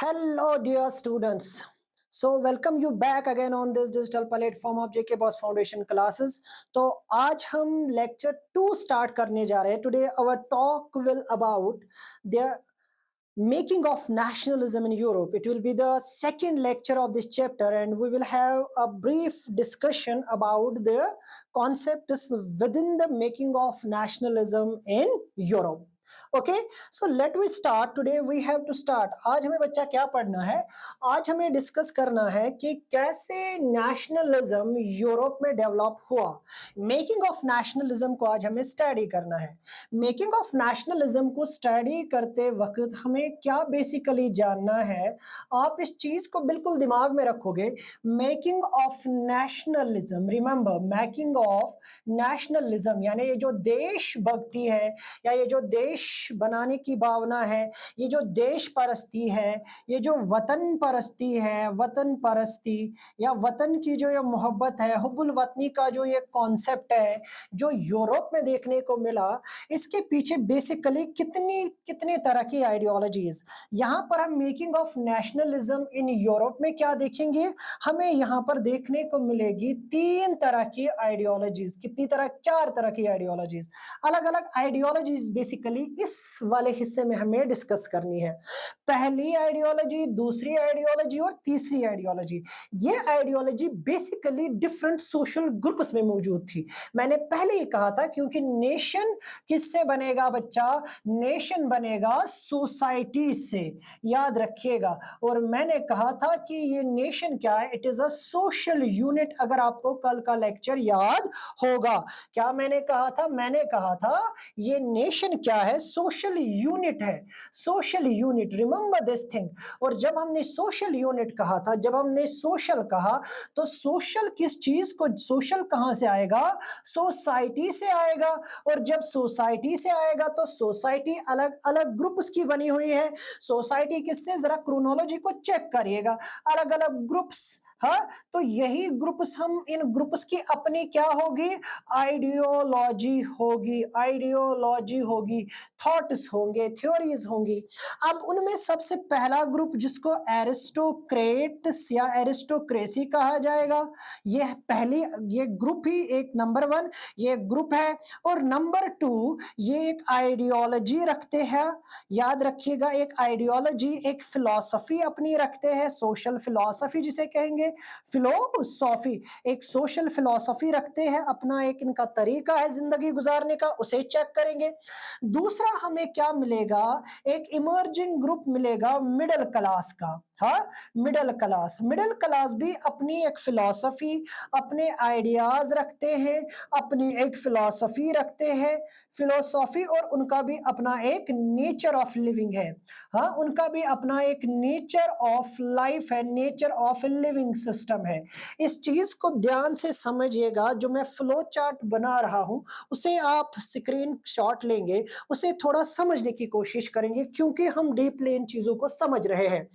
Hello, dear students. So, welcome you back again on this digital platform of JK Boss Foundation classes. तो आज हम lecture 2 start करने जा रहे हैं. Today our talk will about the making of nationalism in Europe. It will be the second lecture of this chapter, and we will have a brief discussion about the concepts within the making of nationalism in Europe. Okay so let we start. Today we have to start. आज हमें बच्चा क्या पढ़ना है? आज हमें discuss करना है कि कैसे नेशनलिज्म यूरोप में डेवलप हुआ. मेकिंग ऑफ नेशनलिज्म को आज हमें स्टडी करना है. मेकिंग ऑफ नेशनलिज्म को स्टडी करते वक्त हमें क्या बेसिकली जानना है, आप इस चीज को बिल्कुल दिमाग में रखोगे. Making of nationalism, remember making of nationalism यानी ये जो देशभक्ति है या ये जो देश बनाने की भावना है, ये जो देश परस्ती है, ये जो वतन परस्ती है, वतन परस्ती या वतन की जो ये मोहब्बत है, हुब्बुल वतनी का जो ये कॉन्सेप्ट है जो यूरोप में देखने को मिला, इसके पीछे बेसिकली कितनी तरह की आइडियोलॉजीज. यहाँ पर हम making of nationalism in Europe में क्या देखेंगे? हमें यहाँ पर देखने को मिलेगी 3 तरह की आइडियोलॉजीज. कितनी तरह? 4 तरह की आइडियोलॉजीज. अलग अलग आइडियोलॉजीज बेसिकली इस वाले हिस्से में हमें डिस्कस करनी है. पहली आइडियोलॉजी, दूसरी आइडियोलॉजी और तीसरी आइडियोलॉजी. ये ideology basically different social groups में मौजूद थी. मैंने पहले ही कहा था क्योंकि नेशन किससे बनेगा बच्चा? नेशन बनेगा सोसाइटी से, याद रखिएगा. और मैंने कहा था कि ये नेशन क्या है? It is a social unit. अगर आपको कल का लेक्चर याद होगा, क्या मैंने कहा था? मैंने कहा था ये नेशन क्या है? सोशल यूनिट है. Social unit, remember this thing. और जब हमने सोशल यूनिट कहा था, जब हमने सोशल कहा, तो सोशल किस चीज को? सोशल कहां से आएगा? सोसाइटी से आएगा. और जब सोसाइटी से आएगा तो सोसाइटी अलग अलग ग्रुप्स की बनी हुई है. सोसाइटी किससे? जरा क्रोनोलॉजी को चेक करिएगा. अलग अलग ग्रुप्स. हाँ, तो यही ग्रुप्स, हम इन ग्रुप्स की अपनी क्या होगी? आइडियोलॉजी होगी. आइडियोलॉजी होगी, थॉट्स होंगे, थ्योरीज होंगी. अब उनमें सबसे पहला ग्रुप जिसको एरिस्टोक्रेट्स या एरिस्टोक्रेसी कहा जाएगा, ये ग्रुप ही एक नंबर 1 ये ग्रुप है. और नंबर 2 ये एक आइडियोलॉजी रखते हैं. याद रखिएगा, एक आइडियोलॉजी, एक फिलॉसफी अपनी रखते हैं. सोशल फिलॉसफी जिसे कहेंगे, फिलोसॉफी, एक सोशल फिलॉसफी रखते हैं. अपना एक इनका तरीका है जिंदगी गुजारने का, उसे चेक करेंगे. दूसरा हमें क्या मिलेगा? एक इमर्जिंग ग्रुप मिलेगा मिडिल क्लास का. हाँ, मिडिल क्लास. मिडिल क्लास भी अपनी एक फिलॉसफी, अपने आइडियाज रखते हैं, अपनी एक फिलॉसफी रखते हैं, फिलोसॉफी. और उनका भी अपना एक नेचर ऑफ लिविंग है. हाँ, उनका भी अपना एक नेचर ऑफ लाइफ है, नेचर ऑफ लिविंग सिस्टम है. इस चीज को ध्यान से समझिएगा. जो मैं फ्लो चार्ट बना रहा हूं उसे आप स्क्रीन शॉट लेंगे, उसे थोड़ा समझने की कोशिश करेंगे क्योंकि हम डीपली इन चीजों को समझ रहे हैं.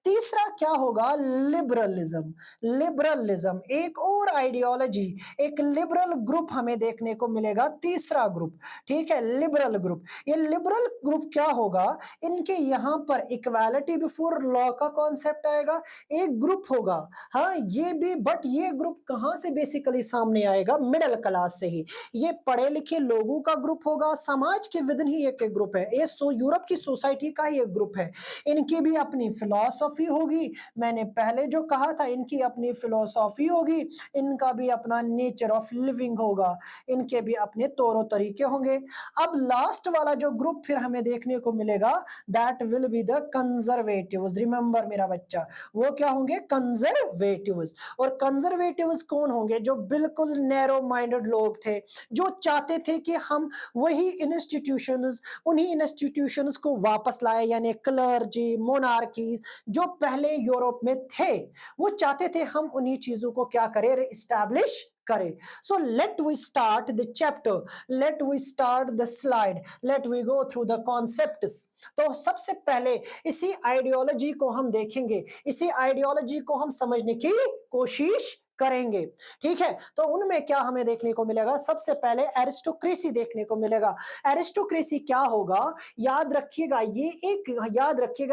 तीसरा क्या होगा? लिबरलिज्म. लिबरलिज्म एक और आइडियोलॉजी, एक लिबरल ग्रुप हमें देखने को मिलेगा. तीसरा ग्रुप, ठीक है, लिबरल ग्रुप. ये लिबरल ग्रुप क्या होगा? इनके यहाँ पर इक्वालिटी बिफोर लॉ का कॉन्सेप्ट आएगा. एक ग्रुप होगा. हाँ, ये भी, बट ये ग्रुप कहां से बेसिकली सामने आएगा? मिडिल क्लास से ही. ये पढ़े लिखे लोगों का ग्रुप होगा. समाज के विदिन ही एक ग्रुप है. ये यूरोप की सोसाइटी का ही एक ग्रुप है. इनकी भी अपनी फिलॉसफी होगी. मैंने पहले जो कहा था, इनकी अपनी फिलॉसफी होगी, इनका भी अपना नेचर ऑफ लिविंग होगा, इनके भी अपने तौर तरीके होंगे. अब लास्ट वाला जो ग्रुप फिर हमें देखने को मिलेगा, that will be the conservatives. Remember मेरा बच्चा, वो क्या होंगे? कंजर्वेटिव्स. और कंजर्वेटिव्स कौन होंगे? जो बिल्कुल नैरो माइंडेड लोग थे, जो चाहते थे कि हम वही इंस्टीट्यूशंस, उन्हीं इंस्टीट्यूशंस को वापस लाए, यानी क्लर्जी, मोनार्की जो पहले यूरोप में थे. वो चाहते थे हम उन्हीं चीजों को क्या करें? रिस्टैब्लिश करें. So let we start the chapter, let we start the slide, let we go through the concepts. तो सबसे पहले इसी आइडियोलॉजी को हम देखेंगे, इसी आइडियोलॉजी को हम समझने की कोशिश करेंगे। ठीक है, तो उनमें क्या हमें देखने को मिलेगा? सबसे पहले एरिस्टोक्रेसी देखने को मिलेगा। एरिस्टोक्रेसी क्या होगा? याद रखिएगा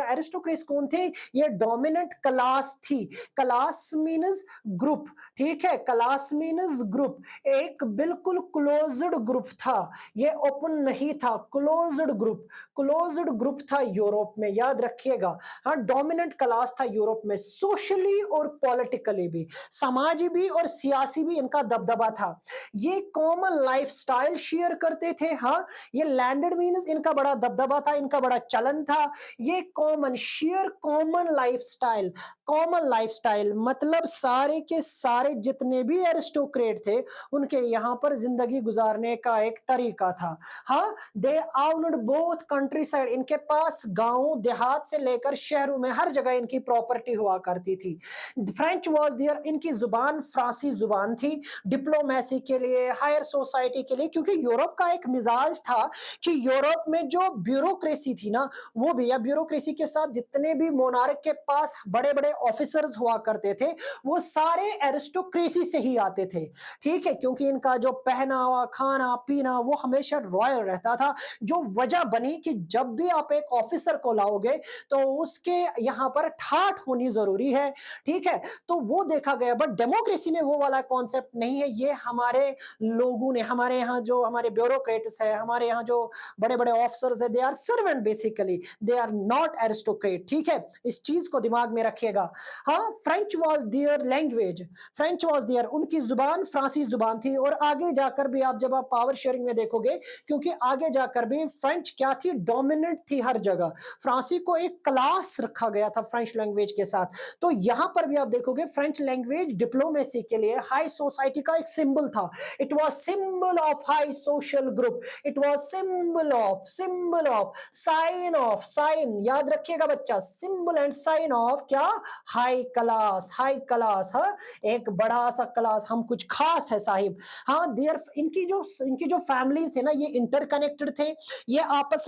एरिस्टोक्रेसी कौन थे? ये डोमिनेंट क्लास थी। क्लास मीन्स ग्रुप, ठीक है, क्लास मीन्स ग्रुप, एक बिल्कुल क्लोज्ड ग्रुप था, ये ओपन नहीं था, क्लोज्ड ग्रुप था यूरोप में, याद रखिएगा। हाँ, डोमिनेंट क्लास था यूरोप में, सोशली और पॉलिटिकली भी, समाजी भी और सियासी भी इनका दबदबा था। ये कॉमन लाइफस्टाइल शेयर करते थे। हाँ, ये लैंडेड मीन्स इनका बड़ा दबदबा था, इनका बड़ा चलन था। ये कॉमन लाइफस्टाइल मतलब सारे के सारे जितने भी एरिस्टोक्रेट थे उनके यहाँ पर जिंदगी गुजारने का एक तरीका था। हाँ, दे आउनड बोथ कंट्री साइड, इनके पास गांव देहात से लेकर शहरों में हर जगह इनकी प्रॉपर्टी हुआ करती थी। फ्रेंच वॉज देयर, इनकी जुबान फ्रांसी जुबान थी, डिप्लोमेसी के लिए, हायर सोसाइटी के लिए, क्योंकि यूरोप का एक मिजाज था कि यूरोप में जो ब्यूरोक्रेसी थी ना, वो भी, या ब्यूरोक्रेसी के साथ जितने भी मोनार्क के पास बड़े बड़े ऑफिसर्स हुआ करते थे वो सारे एरिस्टोक्रेसी से ही आते थे। ठीक है, क्योंकि इनका जो पहनावा, खाना पीना वो हमेशा रॉयल रहता था, जो वजह बनी कि जब भी आप एक ऑफिसर को लाओगे तो उसके यहाँ पर ठाठ होनी जरूरी है। ठीक है, तो वो देखा गया, बट डेमोक्रेसी में वो वाला कॉन्सेप्ट नहीं है। ये हमारे लोगों ने, हमारे यहाँ जो हमारे ब्यूरोक्रेट्स है, हमारे यहाँ जो बड़े बड़े ऑफिसर्स है, they are servant basically, they are not aristocrat. ठीक है, इस चीज को दिमाग में रखिएगा। हाँ, French was their language, French was their, उनकी जुबान फ्रांसी जुबान थी। और आगे जाकर भी आप जब आप पावर शेयरिंग में देखोगे, क्योंकि आगे जाकर भी फ्रेंच क्या थी? डोमिनेंट थी हर जगह। फ्रांसी को एक क्लास रखा गया था फ्रेंच लैंग्वेज के साथ। तो यहां पर भी आप देखोगे फ्रेंच लैंग्वेज डिप्लोमेसी के लिए हाई सोसाइटी का एक सिंबल था। It was symbol of high social group, it was symbol of sine, याद रखिएगा बच्चा, सिंबल एंड साइन ऑफ क्या? हाई क्लास, हाँ, एक बड़ा सा क्लास, हम कुछ खास है साहिब। हाँ, देयर, इनकी जो फैमिलीज थे ना, ये इंटरकनेक्टेड थे, ये आपस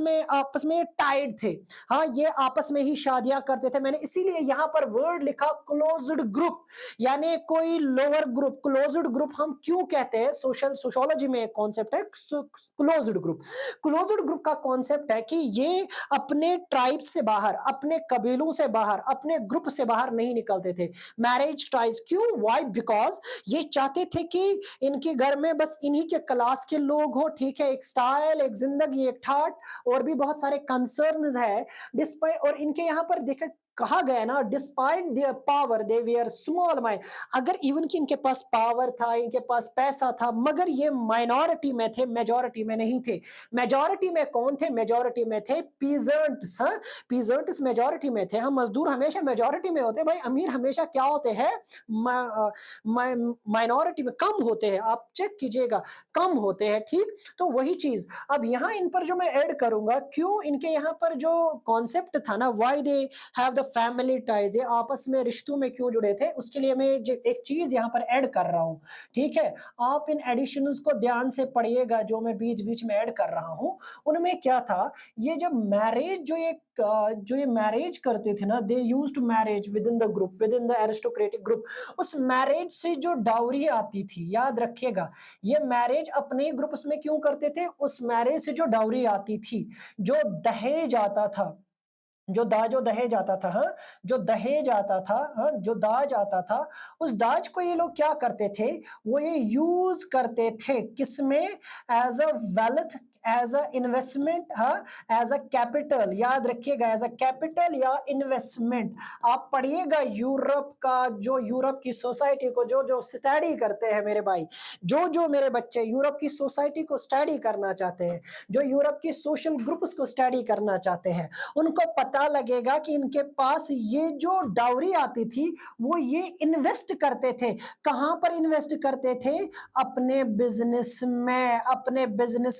में टाइड थे। हाँ, ये आपस में ही शादियां करते थे। मैंने इसीलिए यहाँ पर वर्ड लिखा क्लोज्ड ग्रुप, यानी कोई लोअर ग्रुप। क्लोज्ड ग्रुप हम क्यों कहते हैं? सोशियोलॉजी में एक कॉन्सेप्ट है क्लोज्ड ग्रुप। क्लोज्ड ग्रुप का कॉन्सेप्ट है कि ये अपने ट्राइब से बाहर, अपने कबीलों से बाहर, अपने ग्रुप से बाहर नहीं निकलते थे। मैरिज टाइज क्यों? वाई? बिकॉज ये चाहते थे कि इनके घर में बस इन्हीं के क्लास के लोग हो। ठीक है, एक स्टाइल, एक जिंदगी, एक ठाट, और भी बहुत सारे कंसर्न्स है। डिस्पाइट, और इनके यहाँ पर देखा, कहा गया ना, despite their power they were small mind. अगर इवन कि इनके पास पावर था, इनके पास पैसा था, मगर ये माइनॉरिटी में थे, मेजॉरिटी में नहीं थे। मेजॉरिटी में कौन थे? मेजॉरिटी में थे पीजेंट्स। हाँ, पीजेंट्स मेजॉरिटी में थे। हम मजदूर हमेशा मेजॉरिटी में होते हैं भाई, अमीर हमेशा क्या होते हैं? माइनॉरिटी में कम होते हैं। आप चेक कीजिएगा, कम होते हैं। ठीक, तो वही चीज अब यहाँ इन पर जो मैं ऐड करूंगा, क्यों इनके यहाँ पर जो कॉन्सेप्ट था ना, why they have the family ties, ये आपस में रिश्तों में क्यों जुड़े थे, उसके लिए मैं एक चीज यहाँ पर ऐड कर रहा हूँ। ठीक है, आप इन एडिशंस को ध्यान से पढ़िएगा जो मैं बीच बीच में ऐड कर रहा हूँ। उनमें क्या था? ये जब मैरिज, जो ये मैरिज करते थे ना, they used to marriage within the group, within the aristocratic group. उस मैरिज से जो डाउरी आती थी, याद रखिएगा, ये मैरिज अपने ग्रुप्स में क्यों करते थे? उस मैरिज से जो डाउरी आती थी, जो दहेज आता था, जो दहेज आता था, हाँ, जो दहेज आता था, हाँ, जो दाज आता था, उस दाज को ये लोग क्या करते थे? वो ये यूज करते थे किसमें? As a wealth, as a investment, हाँ, एज अ कैपिटल, याद रखिएगा, एज अ कैपिटल या इन्वेस्टमेंट। आप पढ़िएगा यूरोप का, जो यूरोप की सोसाइटी को जो स्टडी करते हैं मेरे भाई, जो मेरे बच्चे यूरोप की सोसाइटी को स्टडी करना चाहते हैं, जो यूरोप की सोशल ग्रुप्स को स्टडी करना चाहते हैं, उनको पता लगेगा कि इनके पास ये जो डाउरी आती थी वो ये इन्वेस्ट करते थे। कहां पर इन्वेस्ट करते थे? अपने बिजनेस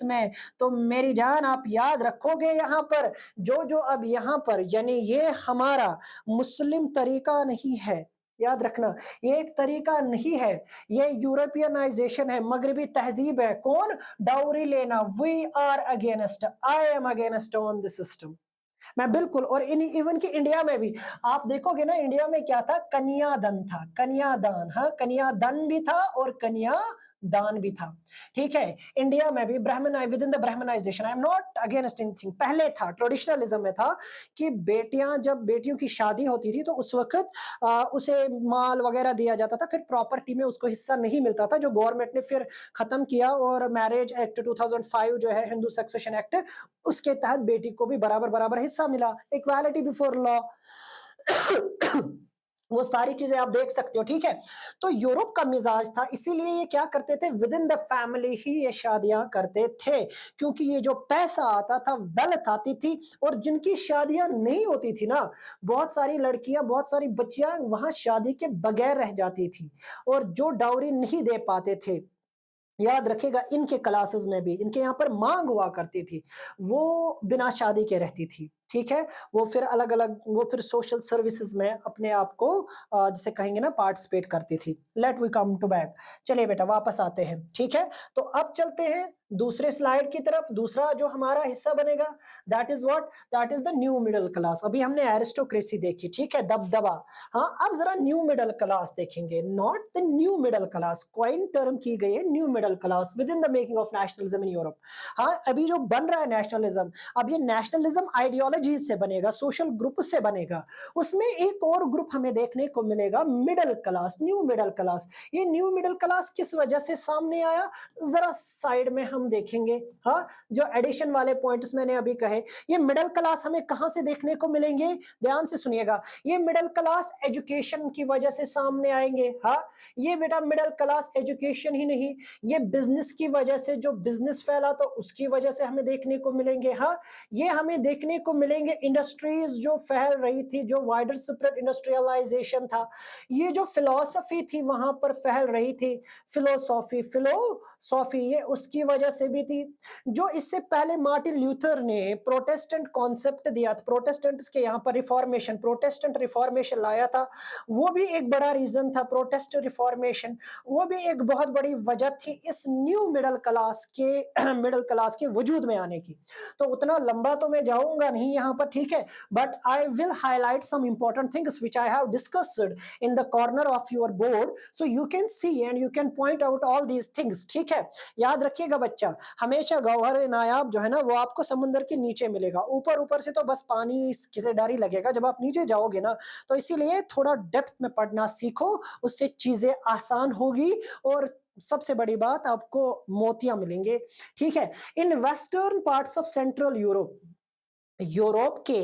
में। तो मेरी जान, आप याद रखोगे यहाँ पर, जो अब यहाँ पर, यानी ये हमारा मुस्लिम तरीका नहीं है, याद रखना, ये एक तरीका नहीं है, ये यूरोपियनाइजेशन है, मगरबी तहजीब है। कौन? डाउरी लेना। We are against, I am against on this system. मैं बिल्कुल, और इन इवन कि इंडिया में भी आप देखोगे ना, इंडिया में क्या था, कन्यादान था, कन्यादान, हाँ, कन्यादान भी था और कन्या दान भी था। ठीक है, इंडिया में भी Brahmin within the Brahmanisation, I am not against anything, पहले था, ट्रेडिशनलिज्म में था कि बेटियां, जब बेटियों की शादी होती थी तो उस वक्त उसे माल वगैरह दिया जाता था, फिर प्रॉपर्टी में उसको हिस्सा नहीं मिलता था, जो गवर्नमेंट ने फिर खत्म किया, और मैरिज एक्ट 2005 जो है, हिंदू सक्सेशन एक्ट, उसके तहत बेटी को भी बराबर बराबर हिस्सा मिला, इक्वालिटी बिफोर लॉ। वो सारी चीजें आप देख सकते हो। ठीक है, तो यूरोप का मिजाज था, इसीलिए ये क्या करते थे, विद इन द फैमिली ही ये शादियां करते थे, क्योंकि ये जो पैसा आता था, वेल्थ आती थी, और जिनकी शादियां नहीं होती थी ना, बहुत सारी लड़कियां, बहुत सारी बच्चियां वहां शादी के बगैर रह जाती थी, और जो डाउरी नहीं दे पाते थे, याद रखिएगा, इनके क्लासेस में भी इनके यहाँ पर मांग हुआ करती थी, वो बिना शादी के रहती थी। ठीक है, वो फिर अलग अलग, वो फिर सोशल सर्विसेज में अपने आप को जिसे कहेंगे ना, पार्टिसिपेट करती थी। Let we come to back, चलिए बेटा वापस आते हैं। ठीक है, तो अब चलते हैं दूसरे स्लाइड की तरफ। दूसरा जो हमारा हिस्सा बनेगा, that is what, that is the new middle class. अभी हमने एरिस्टोक्रेसी देखी, ठीक है, दबदबा। हाँ, अब जरा न्यू मिडिल क्लास देखेंगे, not the new middle class, coin term की गई है new middle class with in the making of nationalism in Europe. हाँ, अभी जो बन रहा है नेशनलिज्म, अब ये नेशनलिज्म आइडियोलॉजी से बनेगा, सोशल ग्रुप से बनेगा, उसमें एक और ग्रुप हमें देखने को मिलेगा, middle class, new middle class. ये न्यू मिडिल क्लास किस वजह से सामने आया, जरा साइड में हम देखेंगे। हाँ, जो एडिशन वाले पॉइंट्स मैंने अभी कहे, ये मिडिल क्लास हमें कहां से देखने को मिलेंगे, ध्यान से सुनिएगा, ये मिडिल क्लास एजुकेशन की वजह से सामने आएंगे। हाँ, ये बेटा मिडिल क्लास एजुकेशन ही नहीं, ये बिजनेस की वजह से, जो बिजनेस फैला तो उसकी वजह से हमें देखने को मिलेंगे। हाँ, ये हमें देखने को मिलेंगे, इंडस्ट्रीज जो फैल रही थी, जो वाइडर स्प्रेड इंडस्ट्रियलाइजेशन था, ये जो फिलॉसफी थी वहां पर फैल रही थी, फिलोसॉफी ये उसकी वजह से भी थी। जो इससे पहले मार्टिन ल्यूथर ने प्रोटेस्टेंट कॉन्सेप्ट दिया था, प्रोटेस्टेंट्स के यहाँ पर रिफॉर्मेशन, प्रोटेस्टेंट रिफॉर्मेशन लाया था, वो भी एक बड़ा रीजन था, प्रोटेस्टेंट रिफॉर्मेशन, वो भी एक बहुत बड़ी वजह थी इस न्यू मिडिल क्लास के मिडिल क्लास के वजूद में आने की। तो उतना लंबा तो मैं जाऊंगा नहीं यहाँ पर, ठीक है, but I will highlight some important things which I have discussed in the corner of your board, so you can see and you can point out all these things. ठीक है, याद रखिएगा बच्चा, हमेशा गौहर नायाब जो है ना, वो आपको समुद्र के नीचे मिलेगा, ऊपर ऊपर से तो बस पानी किसे डर ही लगेगा, जब आप नीचे जाओगे ना, तो इसीलिए थोड़ा डेप्थ में पढ़ना सीखो, उससे चीजें आसान होगी, और सबसे बड़ी बात, आपको मोतियां मिलेंगे। ठीक है, in western parts of central Europe, Europe के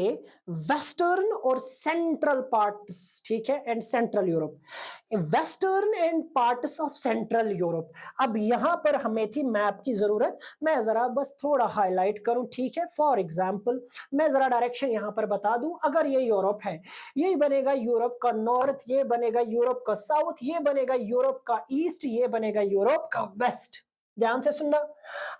वेस्टर्न और सेंट्रल पार्ट्स, ठीक है, and central Europe, western and parts of central Europe. अब यहां पर हमें थी मैप की जरूरत, मैं जरा बस थोड़ा हाईलाइट करूं। ठीक है, फॉर एग्जांपल मैं जरा डायरेक्शन यहां पर बता दूं, अगर ये यूरोप है, ये बनेगा यूरोप का नॉर्थ, ये बनेगा यूरोप का साउथ, ये बनेगा यूरोप का ईस्ट, ये बनेगा यूरोप का वेस्ट। ध्यान से सुनना,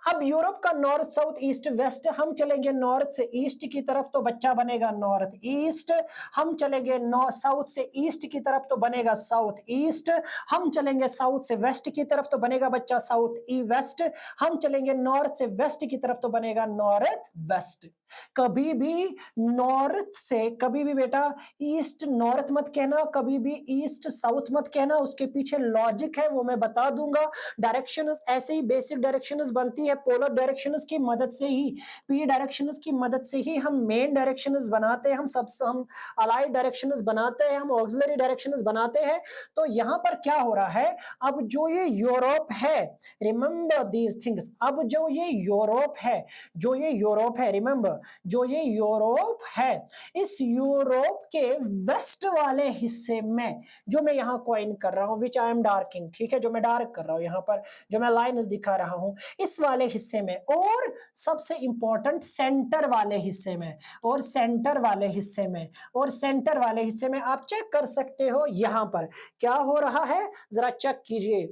अब यूरोप का नॉर्थ साउथ ईस्ट वेस्ट, हम चलेंगे नॉर्थ से ईस्ट की तरफ तो बच्चा बनेगा नॉर्थ ईस्ट, हम चलेंगे साउथ से ईस्ट की तरफ तो बनेगा साउथ ईस्ट, हम चलेंगे साउथ से वेस्ट की तरफ तो बनेगा बच्चा साउथ ई वेस्ट, हम चलेंगे नॉर्थ से वेस्ट की तरफ तो बनेगा नॉर्थ वेस्ट। कभी भी नॉर्थ से, कभी भी बेटा ईस्ट नॉर्थ मत कहना, कभी भी ईस्ट साउथ मत कहना, उसके पीछे लॉजिक है, वो मैं बता दूंगा। डायरेक्शंस ऐसे ही बेसिक डायरेक्शंस बनती है पोलर डायरेक्शंस की मदद से ही, पी डायरेक्शंस की मदद से ही हम मेन डायरेक्शंस बनाते हैं, हम अलाइड डायरेक्शंस बनाते हैं, हम ऑक्सिलरी डायरेक्शंस बनाते हैं। तो यहां पर क्या हो रहा है, अब जो ये यूरोप है, रिमेंबर दीज थिंग्स, अब जो ये यूरोप है, जो ये यूरोप है, रिमेंबर जो ये यूरोप है, इस यूरोप के वेस्ट वाले हिस्से में, जो मैं यहां क्वाइन कर रहा हूं, विच आई एम डार्किंग, ठीक है, जो मैं डार्क कर रहा हूं यहां पर, जो मैं लाइन दिखा रहा हूं, इस वाले हिस्से में, और सबसे इंपॉर्टेंट सेंटर वाले हिस्से में, और सेंटर वाले हिस्से में, और सेंटर वाले हिस्से में आप चेक कर सकते हो यहां पर क्या हो रहा है, जरा चेक कीजिए,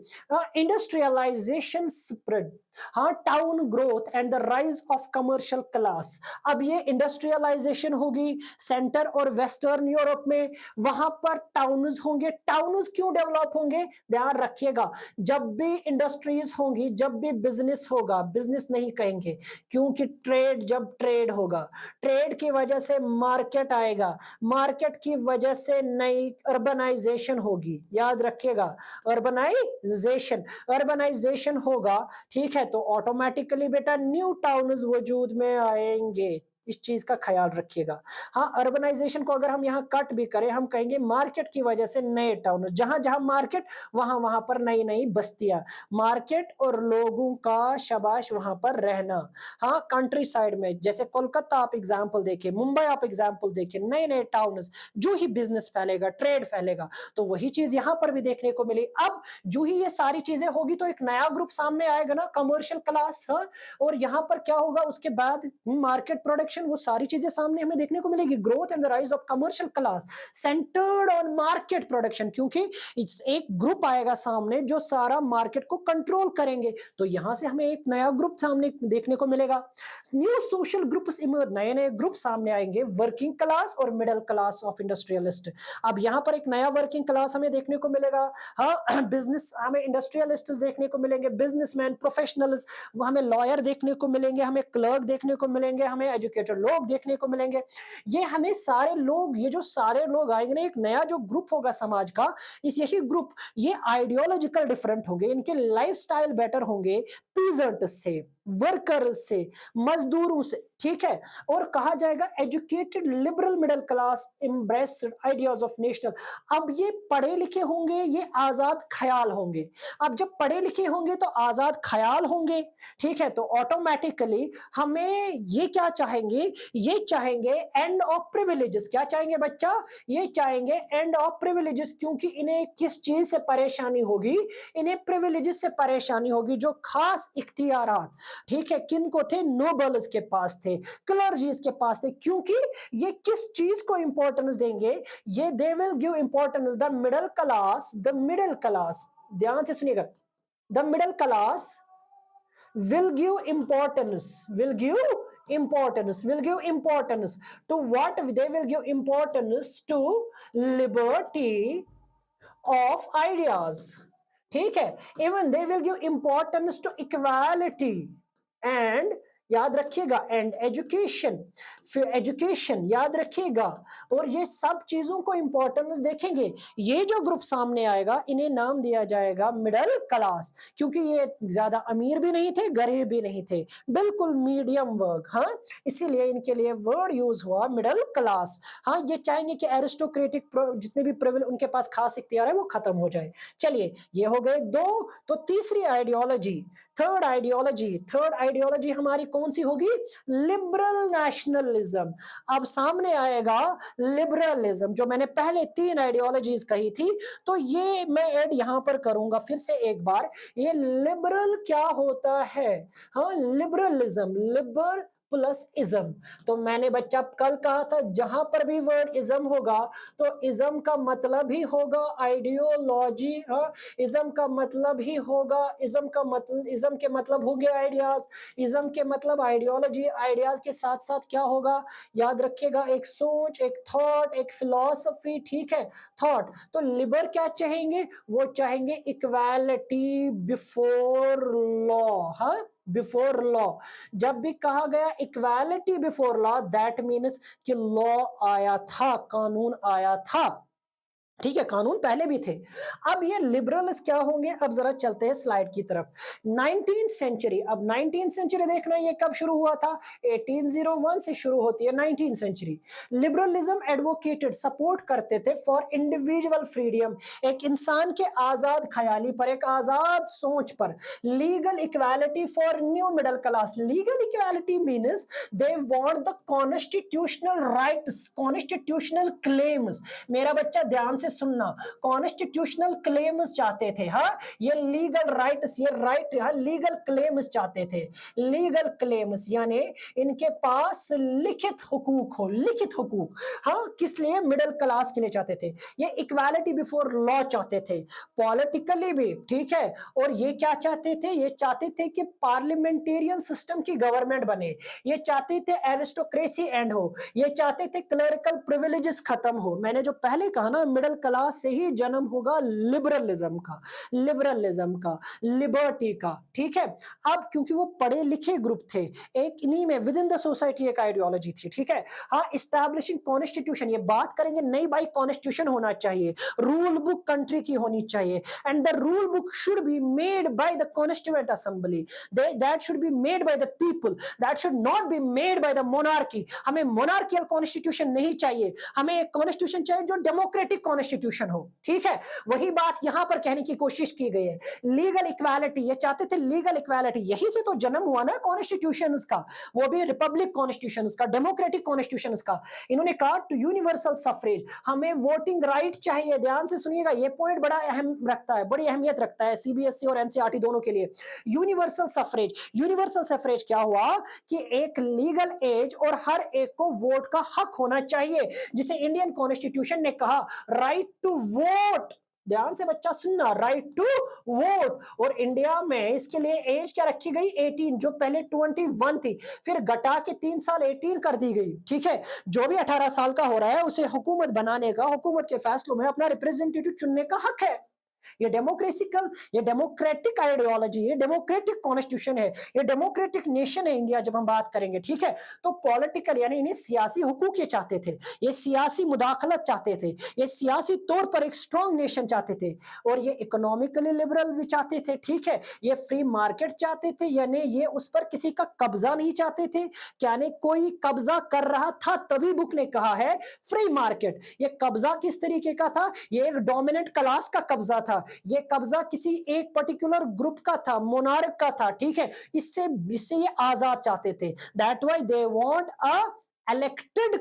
इंडस्ट्रियलाइजेशन स्प्रेड, हाँ, town growth and the rise of commercial class. अब ये इंडस्ट्रियलाइजेशन होगी सेंटर और वेस्टर्न यूरोप में, वहां पर टाउन्स होंगे। टाउन्स क्यों डेवलप होंगे, ध्यान रखिएगा, जब भी इंडस्ट्रीज होंगी, जब भी बिजनेस होगा, बिजनेस नहीं कहेंगे क्योंकि ट्रेड, जब ट्रेड होगा, ट्रेड की वजह से मार्केट आएगा, मार्केट की वजह से नई अर्बनाइजेशन होगी। याद रखिएगा, अर्बनाइजेशन, अर्बनाइजेशन होगा, ठीक है, तो ऑटोमेटिकली बेटा न्यू टाउन्स वजूद में आएंगे। इस चीज का ख्याल रखिएगा। हाँ, अर्बनाइजेशन को अगर हम यहाँ कट भी करें, हम कहेंगे मार्केट की वजह से नए टाउन, जहां जहां मार्केट, वहां वहां पर नई नई बस्तियां, मार्केट और लोगों का शाबाश वहां पर रहना। हाँ, कंट्री साइड में जैसे कोलकाता आप एग्जाम्पल देखिए, मुंबई आप एग्जाम्पल देखिए, नए नए टाउन, जो ही बिजनेस फैलेगा, ट्रेड फैलेगा, तो वही चीज यहाँ पर भी देखने को मिली। अब जो ही ये सारी चीजें होगी तो एक नया ग्रुप सामने आएगा ना, कमर्शियल क्लास। हाँ, और यहाँ पर क्या होगा उसके बाद, मार्केट प्रोडक्शन, वो सारी चीजें सामने हमें देखने को मिलेगी। Growth and the rise of commercial class centred on market production, क्योंकि एक ग्रुप आएगा सामने जो सारा मार्केट को कंट्रोल करेंगे, तो यहां से हमें एक नया ग्रुप सामने देखने को मिलेगा। न्यू सोशल ग्रुप्स इमर्ज, नए नए ग्रुप सामने आएंगे, वर्किंग क्लास और मिडिल क्लास ऑफ इंडस्ट्रियलिस्ट। अब यहाँ पर एक नया वर्किंग क्लास हमें देखने को मिलेगा। हाँ, बिजनेस, हमें इंडस्ट्रियलिस्ट देखने को मिलेंगे, बिजनेसमैन, प्रोफेशनल्स, वो हमें लॉयर देखने को मिलेंगे, हमें क्लर्क देखने को मिलेंगे, हमें एजुकेटेड लोग देखने को मिलेंगे। ये हमें सारे लोग, ये जो सारे लोग आएंगे ना, एक नया जो ग्रुप होगा समाज का, इस यही ग्रुप, ये आइडियोलॉजिकल डिफरेंट होंगे, इनके लाइफस्टाइल बेटर होंगे पीजेंट से, वर्कर से, मजदूरों से, ठीक है। और कहा जाएगा educated liberal middle class embraced ideas of national. अब ये पढ़े लिखे होंगे, ये आजाद ख्याल होंगे। अब जब पढ़े लिखे होंगे तो आजाद ख्याल होंगे, ठीक है, तो ऑटोमेटिकली हमें ये क्या चाहेंगे, ये चाहेंगे एंड ऑफ प्रिविलेजेस। क्या चाहेंगे बच्चा, ये चाहेंगे एंड ऑफ प्रिविलेजेस, क्योंकि इन्हें किस चीज से परेशानी होगी, इन्हें प्रिविलेजेस से परेशानी होगी, जो खास इख्तियारात, ठीक है, किन को थे, नोबल्स के पास थे, क्लर्जीज के पास थे, क्योंकि ये किस चीज को इंपॉर्टेंस देंगे, ये they will give importance the middle class, the middle class, ध्यान से सुनिएगा, the middle class will give importance to what, they will give importance to liberty of ideas, ठीक है, even they will give importance to equality and, याद रखिएगा, and education, फिर education याद रखिएगा, और ये सब चीजों को इंपॉर्टेंस देखेंगे। ये जो ग्रुप सामने आएगा, इन्हें नाम दिया जाएगा मिडिल क्लास, क्योंकि ये ज्यादा अमीर भी नहीं थे, गरीब भी नहीं थे, बिल्कुल मीडियम वर्ग। हाँ, इसीलिए इनके लिए वर्ड यूज हुआ मिडिल क्लास। हाँ, ये चाहेंगे कि एरिस्टोक्रेटिक जितने भी प्रिविलेज उनके पास खास इख्तियार है वो खत्म हो जाए। चलिए, ये हो गए दो। तो तीसरी आइडियोलॉजी, थर्ड आइडियोलॉजी हमारी कौन सी होगी, लिबरल नेशनलिज्म। अब सामने आएगा लिबरलिज्म, जो मैंने पहले तीन आइडियोलॉजीज कही थी, तो ये मैं ऐड यहां पर करूंगा फिर से एक बार, ये लिबरल क्या होता है। हाँ, लिबरलिज्म, लिबर प्लस इज्म। तो मैंने बच्चा कल कहा था, जहां पर भी वर्ड इज्म होगा तो इज्म का मतलब ही होगा आइडियोलॉजी। हाँ, इज्म का मतलब ही होगा, इज्म के मतलब हो गया आइडियाज, इज्म के मतलब आइडियोलॉजी, आइडियाज के साथ साथ क्या होगा, याद रखिएगा, एक सोच, एक थॉट, एक फिलॉसफी, ठीक है, थॉट। तो लिबर क्या चाहेंगे, वो चाहेंगे इक्वालिटी बिफोर लॉ। हाँ, बिफोर लॉ, जब भी कहा गया equality before law, that means कि लॉ आया था, कानून आया था, ठीक है, कानून पहले भी थे। अब ये लिबरल्स क्या होंगे, अब जरा चलते हैं स्लाइड की तरफ। 19th सेंचुरी, अब 19th सेंचुरी देखना, ये कब शुरू हुआ था, 1801 से शुरू होती है 19th century. Liberalism advocated, support करते थे फॉर इंडिविजुअल फ्रीडम, एक इंसान के आजाद ख्याली पर, एक आजाद सोच पर। Legal equality for new middle class, legal equality means they want the constitutional rights, constitutional claims. मेरा बच्चा ध्यान से से सुनना, कॉन्स्टिट्यूशनल क्लेम्स चाहते थे। हाँ, ये लीगल राइट्स, ये राइट, हाँ, लीगल क्लेम्स चाहते थे। लीगल क्लेम्स यानी इनके पास लिखित हुकूक हो, लिखित हुकूक। हाँ, किस लिए? मिडिल क्लास के लिए चाहते थे। ये इक्वालिटी बिफोर लॉ चाहते थे, पॉलिटिकली भी, ठीक है। और ये क्या चाहते थे? ये चाहते थे कि पार्लियामेंटेरियन सिस्टम की गवर्नमेंट बने। ये चाहते थे एरिस्टोक्रेसी एंड हो। ये चाहते थे क्लरिकल प्रिविलेजेस खत्म हो। मैंने जो पहले कहा ना, मिडिल क्लास से ही जन्म होगा लिबरलिज्म का, लिबरलिज्म का, लिबर्टी का, ठीक है। अब क्योंकि वो पढ़े लिखे ग्रुप थे, एक इन्हीं में विद इन द सोसाइटी एक आइडियोलॉजी थी, ठीक है। हाँ, इस्टेब्लिशिंग कॉन्स्टिट्यूशन, ये बात करेंगे नहीं भाई, कॉन्स्टिट्यूशन होना चाहिए, रूल बुक कंट्री की होनी चाहिए, and the rule book should be made by the constituent assembly, that should be made by the people, that should not be made by the monarchy. हमें मोनार्कियल कॉन्स्टिट्यूशन नहीं चाहिए, हमें एक constitution चाहिए जो डेमोक्रेटिक कॉन्स्टिट्यूशन हो, ठीक है। वही बात यहां पर कहने की कोशिश की गई है। लीगल इक्वालिटी, ये चाहते थे लीगल इक्वालिटी, यही से तो जन्म हुआ ना कॉन्स्टिट्यूशंस का, वो भी रिपब्लिक कॉन्स्टिट्यूशंस का, डेमोक्रेटिक कॉन्स्टिट्यूशंस का। इन्होंने कहा टू यूनिवर्सल सफरेज, हमें वोटिंग राइट चाहिए। ध्यान से सुनिएगा, ये पॉइंट बड़ा अहम रखता है, बड़ी अहमियत रखता है सीबीएसई और एनसीईआरटी दोनों के लिए। यूनिवर्सल सफरेज, यूनिवर्सल सफरेज क्या हुआ कि एक लीगल एज और हर एक को वोट का हक होना चाहिए, जिसे इंडियन कॉन्स्टिट्यूशन ने कहा राइट टू वोट। ध्यान से बच्चा सुनना, राइट टू वोट। और इंडिया में इसके लिए एज क्या रखी गई? 18, जो पहले 21 थी, फिर घटा के 3 साल 18 कर दी गई, ठीक है। जो भी 18 साल का हो रहा है उसे हुकूमत बनाने का, हुकूमत के फैसलों में अपना रिप्रेजेंटेटिव चुनने का हक है। ये डेमोक्रेसिकल, ये डेमोक्रेटिक आइडियोलॉजी, ये डेमोक्रेटिक कॉन्स्टिट्यूशन है, ये डेमोक्रेटिक नेशन है इंडिया जब हम बात करेंगे, ठीक है। तो पॉलिटिकल यानी इन्हें सियासी हुकूक ये चाहते थे, ये सियासी मुदाखलत चाहते थे, ये सियासी तौर पर एक स्ट्रॉन्ग नेशन चाहते थे, और ये इकोनॉमिकली लिबरल भी चाहते थे, ठीक है। ये फ्री मार्केट चाहते थे, यानी ये उस पर किसी का कब्जा नहीं चाहते थे। क्या नहीं, कोई कब्जा कर रहा था तभी बुक ने कहा है फ्री मार्केट। ये कब्जा किस तरीके का था? ये एक डोमिनेंट क्लास का कब्जा था, ये कब्जा किसी एक पर्टिकुलर ग्रुप का था, मोनार्क का था, ठीक है। इससे इससे ये आजाद चाहते थे। That why they want a elected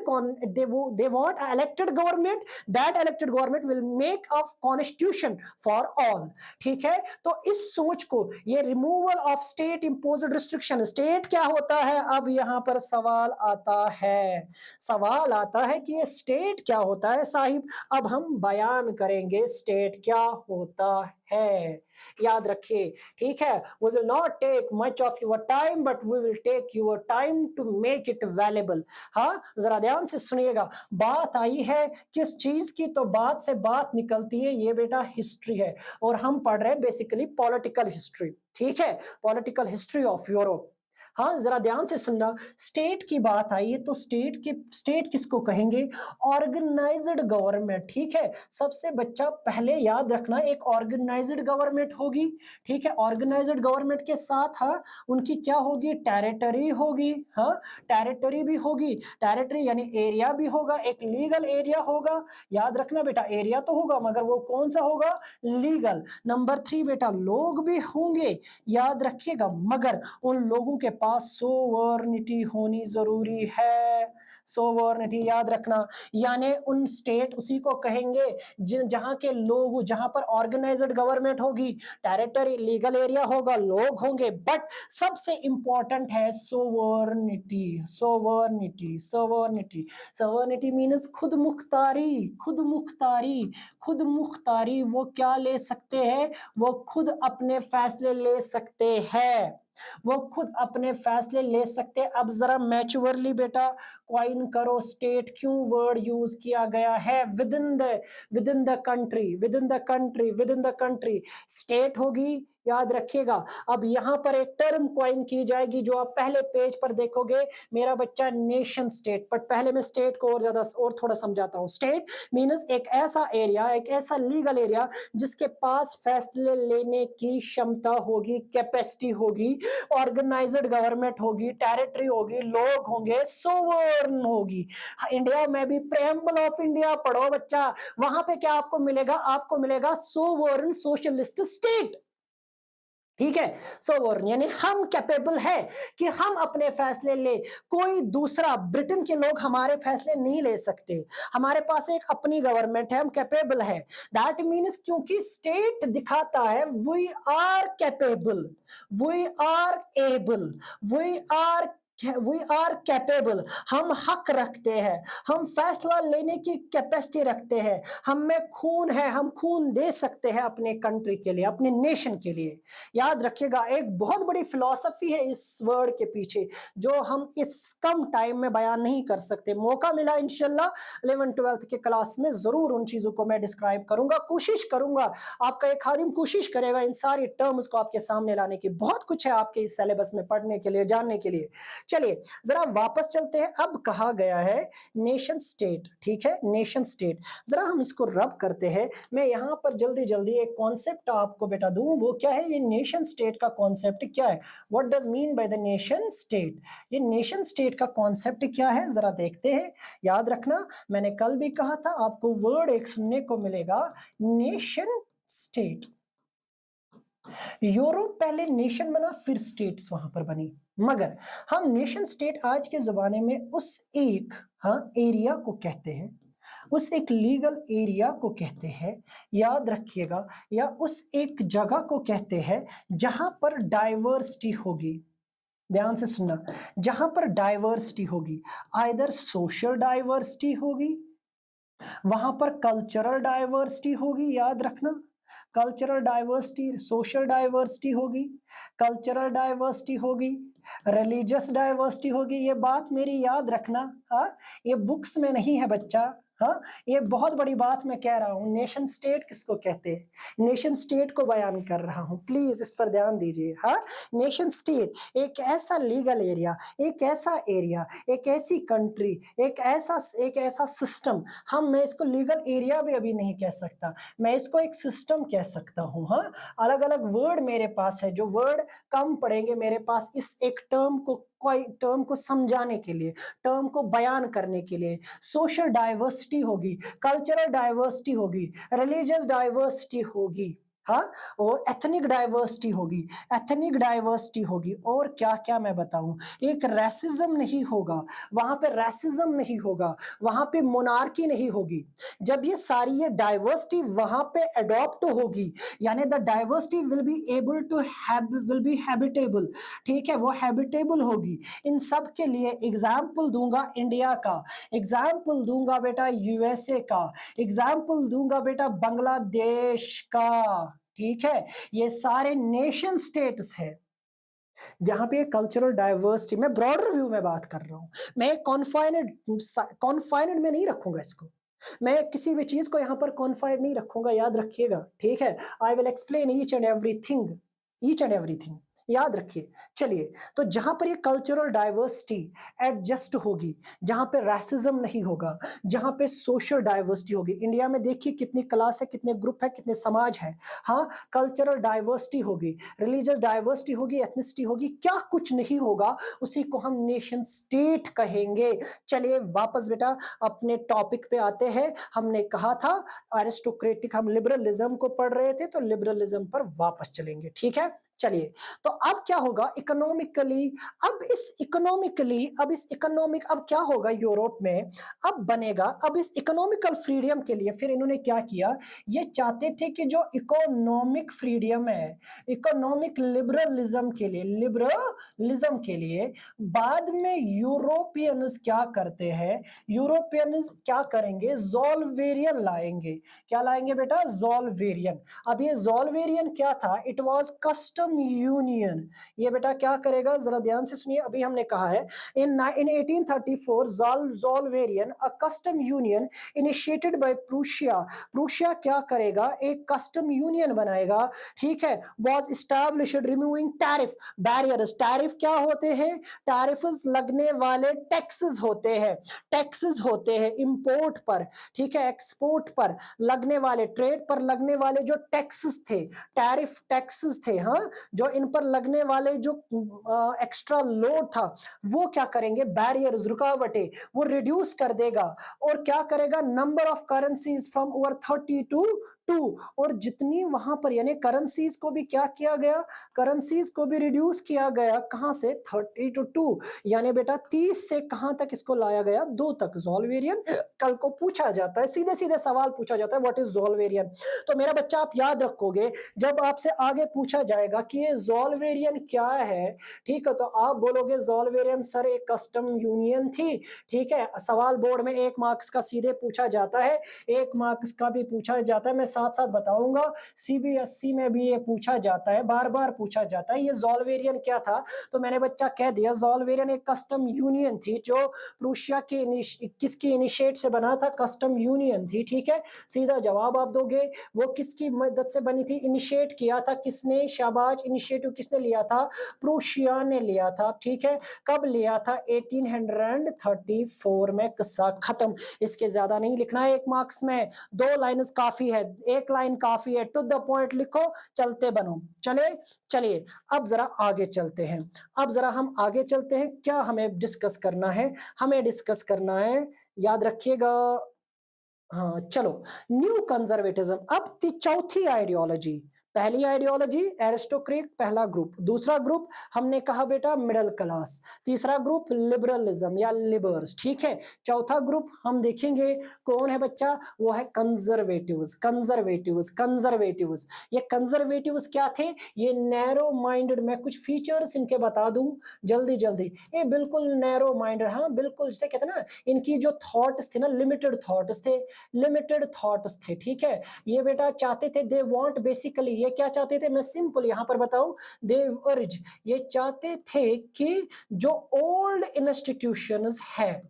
they want a elected government, that elected government will make a constitution for all, ठीक है। तो इस सोच को, ये removal of state imposed restriction, state क्या होता है? अब यहां पर सवाल आता है, सवाल आता है कि ये स्टेट क्या होता है साहिब। अब हम बयान करेंगे स्टेट क्या होता है, याद रखिए, ठीक है। we will not take much of your time but we will take your time to make it valuable। हाँ, जरा ध्यान से सुनिएगा, बात आई है किस चीज की? तो बात से बात निकलती है, ये बेटा हिस्ट्री है, और हम पढ़ रहे हैं बेसिकली पॉलिटिकल हिस्ट्री, ठीक है, पॉलिटिकल हिस्ट्री ऑफ यूरोप। हाँ, जरा ध्यान से सुनना, स्टेट की बात आई है तो स्टेट किसको कहेंगे? ऑर्गेनाइज्ड गवर्नमेंट, ठीक है। सबसे बच्चा पहले याद रखना, एक ऑर्गेनाइज्ड गवर्नमेंट होगी, ठीक है। ऑर्गेनाइज्ड गवर्नमेंट के साथ, हाँ, उनकी क्या होगी? टेरिटरी होगी, हाँ, टेरिटरी भी होगी। टेरिटरी यानी एरिया भी होगा, एक लीगल एरिया होगा। याद रखना बेटा, एरिया तो होगा मगर वो कौन सा होगा? लीगल। नंबर 3 बेटा, लोग भी होंगे, याद रखिएगा, मगर उन लोगों के पास सोवर्निटी होनी जरूरी है। सोवर्निटी याद रखना, यानी उन स्टेट उसी को कहेंगे जहां के लोग, जहां पर ऑर्गेनाइज्ड गवर्नमेंट होगी, टेरिटरी, लीगल एरिया होगा, लोग होंगे, बट सबसे इंपॉर्टेंट है sovereignty. Sovereignty, sovereignty, sovereignty means खुद मुख्तारी, खुद मुख्तारी, खुद मुख्तारी। वो क्या ले सकते हैं? वो खुद अपने फैसले ले सकते हैं, वो खुद अपने फैसले ले सकते हैं। अब जरा मैच्योरली बेटा क्वाइन करो, स्टेट क्यों वर्ड यूज किया गया है? With in the country, with in the country, with in the country state होगी, याद रखिएगा। अब यहां पर एक टर्म क्वाइन की जाएगी जो आप पहले पेज पर देखोगे, मेरा बच्चा, नेशन स्टेट। बट पहले मैं स्टेट को और ज्यादा और थोड़ा समझाता हूं। स्टेट मीन्स एक ऐसा एरिया, एक ऐसा लीगल एरिया जिसके पास फैसले लेने की क्षमता होगी, कैपेसिटी होगी, ऑर्गेनाइज्ड गवर्नमेंट होगी, टेरिटरी होगी, लोग होंगे, सोवर्न होगी। इंडिया में भी प्रेम्बल ऑफ इंडिया पढ़ो बच्चा, वहां पे क्या आपको मिलेगा? आपको मिलेगा सोवर्न सोशलिस्ट स्टेट। ठीक है। सोवरन यानी हम कैपेबल है कि हम अपने फैसले ले, कोई दूसरा ब्रिटेन के लोग हमारे फैसले नहीं ले सकते। हमारे पास एक अपनी गवर्नमेंट है, हम कैपेबल है। दैट मीन्स क्योंकि स्टेट दिखाता है we are capable, we are able, we are capable, हम हक रखते हैं, हम फैसला लेने की कैपेसिटी रखते हैं, हम में खून है, हम खून दे सकते हैं अपने कंट्री के लिए, अपने नेशन के लिए। याद रखिएगा, एक बहुत बड़ी फिलॉसफी है इस वर्ड के पीछे जो हम इस कम टाइम में बयान नहीं कर सकते। मौका मिला इंशाल्लाह 11th-12th के क्लास में जरूर उन चीजों को मैं डिस्क्राइब करूंगा, कोशिश करूंगा, आपका एक खादिम कोशिश करेगा इन सारी टर्म्स को आपके सामने लाने की। बहुत कुछ है आपके इस सिलेबस में पढ़ने के लिए, जानने के लिए। चलिए जरा वापस चलते हैं। अब कहा गया है नेशन स्टेट, ठीक है, नेशन स्टेट। जरा हम इसको रब करते हैं। मैं यहां पर जल्दी जल्दी एक कॉन्सेप्ट आपको बेटा दूं, वो क्या है? ये नेशन स्टेट का कॉन्सेप्ट क्या है? What does mean by the nation state? ये नेशन स्टेट का कॉन्सेप्ट क्या है, जरा देखते हैं। याद रखना, मैंने कल भी कहा था, आपको वर्ड एक सुनने को मिलेगा, नेशन स्टेट। यूरोप पहले नेशन बना, फिर स्टेट्स वहां पर बनी, मगर हम नेशन स्टेट आज के जमाने में उस एक एरिया को कहते हैं, उस एक लीगल एरिया को कहते हैं, याद रखिएगा, या उस एक जगह को कहते हैं जहां पर डाइवर्सिटी होगी। ध्यान से सुनना, जहां पर डाइवर्सिटी होगी, आइदर सोशल डाइवर्सिटी होगी, वहां पर कल्चरल डाइवर्सिटी होगी, याद रखना, कल्चरल डाइवर्सिटी, सोशल डाइवर्सिटी होगी, कल्चरल डाइवर्सिटी होगी, रिलीजियस डाइवर्सिटी होगी। ये बात मेरी याद रखना, हाँ, ये बुक्स में नहीं है बच्चा, हाँ, ये बहुत बड़ी बात मैं कह रहा हूं। नेशन स्टेट किसको कहते हैं? नेशन स्टेट को बयान कर रहा हूं, प्लीज इस पर ध्यान दीजिए। हाँ, नेशन स्टेट एक ऐसा लीगल एरिया, एक ऐसा एरिया, एक ऐसी कंट्री, एक ऐसा सिस्टम। मैं इसको लीगल एरिया भी अभी नहीं कह सकता, मैं इसको एक सिस्टम कह सकता हूं। हाँ, अलग अलग वर्ड मेरे पास है, जो वर्ड कम पड़ेंगे मेरे पास इस एक टर्म को, कोई टर्म को समझाने के लिए, टर्म को बयान करने के लिए। सोशल डाइवर्सिटी होगी, कल्चरल डाइवर्सिटी होगी, रिलीजियस डाइवर्सिटी होगी, हाँ, और एथनिक डाइवर्सिटी होगी, एथनिक डाइवर्सिटी होगी, और क्या क्या मैं बताऊं। एक रेसिज्म नहीं होगा वहां पे, रेसिज्म नहीं होगा वहां पे, मोनार्की नहीं होगी। जब ये डाइवर्सिटी वहां पे अडॉप्ट होगी, यानी the diversity will be able to will be habitable, ठीक है, वो हैबिटेबल होगी। इन सब के लिए एग्जाम्पल दूंगा इंडिया का, एग्जाम्पल दूंगा बेटा यूएसए का, एग्जाम्पल दूंगा बेटा बांग्लादेश का, ठीक है। ये सारे नेशन स्टेट्स है जहां पे कल्चरल डाइवर्सिटी, मैं ब्रॉडर व्यू में बात कर रहा हूं, मैं कॉन्फाइनेड में नहीं रखूंगा इसको, मैं किसी भी चीज को यहां पर कॉन्फाइड नहीं रखूंगा, याद रखिएगा, ठीक है। I will explain each and everything, याद रखिए। चलिए, तो जहां पर ये कल्चरल डाइवर्सिटी एडजस्ट होगी, जहां पे रासिज्म नहीं होगा, जहां पे सोशल डाइवर्सिटी होगी। इंडिया में देखिए कितनी क्लास है, कितने ग्रुप है, कितने समाज है। हाँ, कल्चरल डाइवर्सिटी होगी, रिलीजियस डाइवर्सिटी होगी, एथनिसिटी होगी, क्या कुछ नहीं होगा, उसी को हम नेशन स्टेट कहेंगे। चलिए वापस बेटा अपने टॉपिक पे आते हैं। हमने कहा था एरिस्टोक्रेटिक, हम लिबरलिज्म को पढ़ रहे थे, तो लिबरलिज्म पर वापस चलेंगे, ठीक है। चलिए, तो अब क्या होगा इकोनॉमिकली, अब क्या होगा यूरोप में, अब बनेगा, अब इस इकोनॉमिकल फ्रीडम के लिए फिर इन्होंने क्या किया, ये चाहते थे कि जो इकोनॉमिक फ्रीडम है, इकोनॉमिक लिबरलिज्म के लिए बाद में यूरोपियंस क्या करते हैं, यूरोपियंस क्या करेंगे, ज़ोलवेरियन लाएंगे। क्या लाएंगे बेटा? ज़ोलवेरियन। अब ये ज़ोलवेरियन क्या था? It was custom union. ये बेटा क्या करेगा, जरा ध्यान से सुनिए। अभी हमने कहा है in 1834 Zollverein, a custom union initiated by Prussia. Prussia क्या करेगा, एक कस्टम यूनियन बनाएगा, ठीक है। Was established removing tariff barriers. Tariff क्या होते हैं? टैरिफ्स लगने वाले टैक्सेस होते हैं, टैक्सेस होते हैं इंपोर्ट पर, ठीक है, एक्सपोर्ट पर लगने वाले, ट्रेड पर लगने वाले जो टैक्सेस थे, टैरिफ टैक्सेस थे, हाँ, जो इन पर लगने वाले जो एक्स्ट्रा लोड था, वो क्या करेंगे, बैरियर्स, रुकावटें, वो रिड्यूस कर देगा। और क्या करेगा, number of currencies from over 30 to two, और जितनी वहां पर यानी करेंसीज को भी क्या किया गया, करेंसीज को भी रिड्यूस किया गया, कहां से 30 to 2, यानी बेटा 30 से कहां तक इसको लाया गया, 2 तक। ज़ोल्वेरियन कल को पूछा जाता है, सीधे सीधे सवाल पूछा जाता है, व्हाट इज ज़ोल्वेरियन। तो मेरा बच्चा आप याद रखोगे, जब आपसे आगे पूछा जाएगा कि ये ज़ोल्वेरियन क्या है, ठीक है, तो आप बोलोगे ज़ोल्वेरियन सर एक कस्टम यूनियन थी, ठीक है। सवाल बोर्ड में 1 मार्क्स का सीधे पूछा जाता है, 1 मार्क्स का भी पूछा जाता है, मैं साथ साथ बताऊंगा सीबीएसई में भी ये पूछा जाता है, बार बार पूछा जाता है, ये ज़ोल्वेरियन क्या था। तो मैंने बच्चा कह दिया, ज़ोल्वेरियन एक कस्टम यूनियन थी जो प्रूशिया के किसकी इनिशिएट से बना था, कस्टम यूनियन थी, ठीक है। सीधा जवाब आप दोगे, वो किसकी मदद से बनी थी, इनिशिएट किया था किसने, शाबाश, इनिशिएटिव किसने लिया था, प्रूशिया ने लिया था, ठीक है। कब लिया था, 1834 में। किस्सा खत्म, इसके ज्यादा नहीं लिखना है 1 मार्क्स में, 2 लाइन्स काफी है, 1 लाइन काफी है, टू द पॉइंट लिखो, चलते बनो। चलिए अब जरा आगे चलते हैं, अब जरा हम आगे चलते हैं, क्या हमें डिस्कस करना है, हमें डिस्कस करना है, याद रखिएगा। हाँ चलो, न्यू कंजर्वेटिज्म, अब चौथी आइडियोलॉजी। पहली आइडियोलॉजी एरिस्टोक्रेट, पहला ग्रुप, दूसरा ग्रुप हमने कहा बेटा मिडिल क्लास, तीसरा ग्रुप लिबरलिज्म या लिबर्स, ठीक है। चौथा ग्रुप हम देखेंगे कौन है बच्चा, वो है कंजर्वेटिव्स, कंजर्वेटिव्स, कंजर्वेटिव्स। ये कंजर्वेटिव्स क्या थे, ये नैरो माइंडेड, मैं कुछ फीचर्स इनके बता दूं जल्दी जल्दी, ये बिल्कुल नैरो माइंडेड, हाँ बिल्कुल, जिसे कहते हैं ना, इनकी जो थॉट्स थे ना, लिमिटेड थॉट्स थे, लिमिटेड थॉट्स थे, ठीक है। ये बेटा चाहते थे, दे वांट बेसिकली, ये क्या चाहते थे, मैं सिंपल यहां पर बताऊं, दे अर्ज, ये चाहते थे कि जो ओल्ड इंस्टीट्यूशंस है,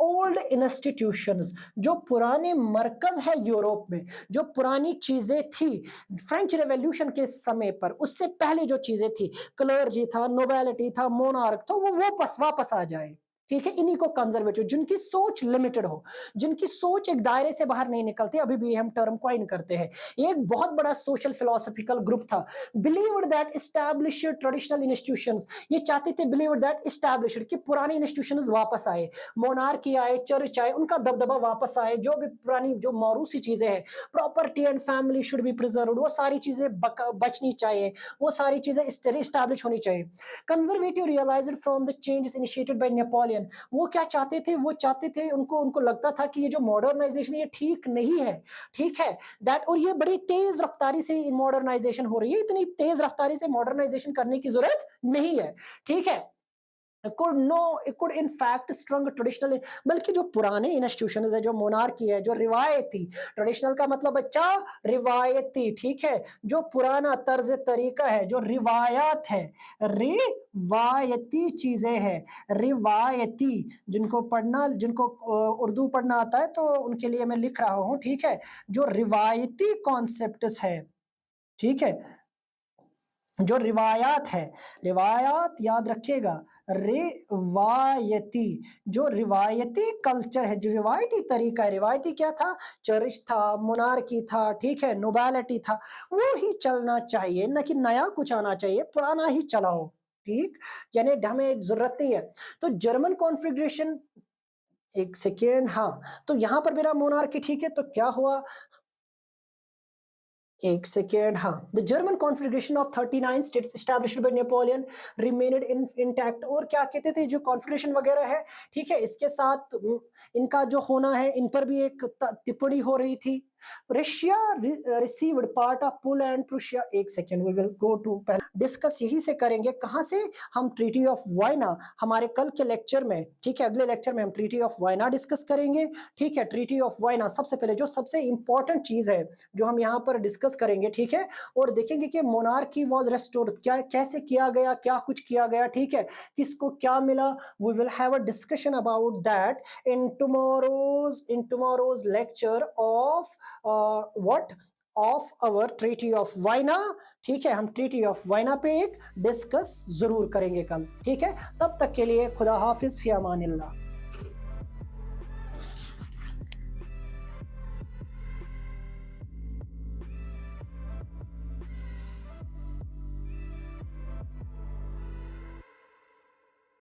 ओल्ड इंस्टीट्यूशंस, जो पुराने मरकज है यूरोप में, जो पुरानी चीजें थी फ्रेंच रेवोल्यूशन के समय पर, उससे पहले जो चीजें थी, क्लर्जी था, नोबेलिटी था, मोनार्क, तो वो वापस आ जाए, ठीक है। इन्हीं को कंजर्वेटिव, जिनकी सोच लिमिटेड हो, जिनकी सोच एक दायरे से बाहर नहीं निकलती, अभी भी हम टर्म कॉइन करते हैं। एक बहुत बड़ा सोशल फिलोसॉफिकल ग्रुप था, believed that established traditional institutions, ये चाहते थे, बिलीव्ड दैट एस्टैब्लिश्ड, कि पुरानी इंस्टीट्यूशंस वापस आए, मोनार्की आए, चर्च आए, उनका दबदबा वापस आए, जो भी पुरानी जो मौरूसी चीजें हैं, property and family should be preserved, वो सारी चीजें बचनी चाहिए, वो सारी चीजें एस्टैब्लिश होनी चाहिए। Conservative realised from the changes initiated by Napoleon, वो क्या चाहते थे, वो चाहते थे, उनको लगता था कि ये जो मॉडर्नाइजेशन ये ठीक नहीं है, ठीक है, दैट, और ये बड़ी तेज रफ्तारी से मॉडर्नाइजेशन हो रही है, इतनी तेज रफ्तारी से मॉडर्नाइजेशन करने की जरूरत नहीं है, ठीक है। it could in fact strong traditional, बल्कि जो पुराने इंस्टीट्यूशन है, जो मोनार्की है, जो रिवायती, ट्रेडिशनल का मतलब बच्चा रिवायती, ठीक है, जो पुराना तर्ज तरीका है, जो रिवायात है, रिवायती चीजें हैं, रिवायती, जिनको पढ़ना, जिनको उर्दू पढ़ना आता है तो उनके लिए मैं लिख रहा हूं, ठीक है, जो रिवायती कॉन्सेप्ट्स है, ठीक है, जो रिवायात है, रिवायात याद रखिएगा, रिवायती, जो रिवायती कल्चर है, जो रिवायती तरीका है, रिवायती क्या था, चर्च था, मोनार्की था, ठीक है, नोबेलिटी था, वो ही चलना चाहिए, न कि नया कुछ आना चाहिए, पुराना ही चलाओ, ठीक, यानी हमें जरूरत नहीं है। तो जर्मन कॉन्फ़िगरेशन, एक सेकेंड, हाँ, तो यहां पर मेरा मोनार्की, ठीक है, तो क्या हुआ, एक सेकेंड, हाँ, the German configuration of 39 states established bye Napoleon remained intact, और क्या कहते थे, जो कॉन्फ़िगरेशन वगैरह है, ठीक है, इसके साथ इनका जो होना है, इन पर भी एक टिप्पणी हो रही थी। Russia received part of Poland, Prussia, एक second, we will go to, पहले डिस्कस यही से करेंगे, कहां से, हम ट्रीटी ऑफ वाइना, हमारे कल के लेक्चर में, ठीक है, अगले लेक्चर में हम ट्रीटी ऑफ वाइना डिस्कस करेंगे, ठीक है। ट्रीटी ऑफ वाइना सबसे पहले जो सबसे इंपॉर्टेंट चीज है जो हम यहाँ पर डिस्कस करेंगे, ठीक है, और देखेंगे कि मोनार्की वाज रेस्टोर्ड, क्या कैसे किया गया, क्या कुछ किया गया, ठीक है, किसको क्या मिला, we will have a discussion about that in tomorrow's lecture of what, of our treaty of Vienna, ठीक है, हम ट्रीटी ऑफ वाइना पे एक डिस्कस जरूर करेंगे कल, ठीक है। तब तक के लिए खुदा हाफिज, फी अमानिल्लाह।